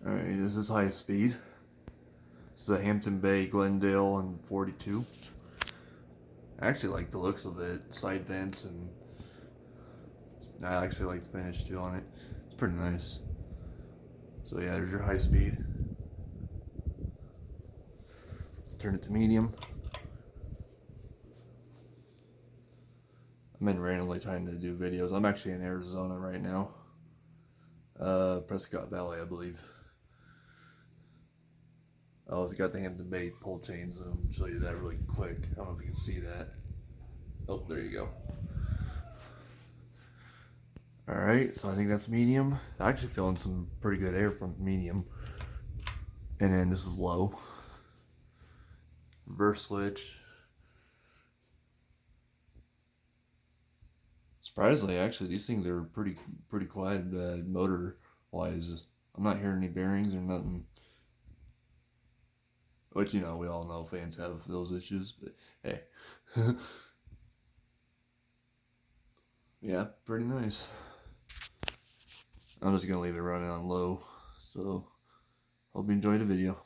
Alright, this is high speed. This is a Hampton Bay Glendale and 42. I actually like the looks of it. Side vents, and I actually like the finish too on it. It's pretty nice. So yeah, there's your high speed. Turn it to medium. I'm in randomly trying to do videos. I'm actually in Arizona right now. Prescott Valley, I believe. Oh, it's got the Hampton Bay pull chains. I'll show you that really quick. I don't know if you can see that. Oh, there you go. Alright, so I think that's medium. I'm actually feeling some pretty good air from medium. And then this is low. Reverse switch. Surprisingly, actually, these things are pretty quiet motor-wise. I'm not hearing any bearings or nothing. Which, you know, we all know fans have those issues, but hey. Yeah, pretty nice. I'm just going to leave it running on low. So, hope you enjoyed the video.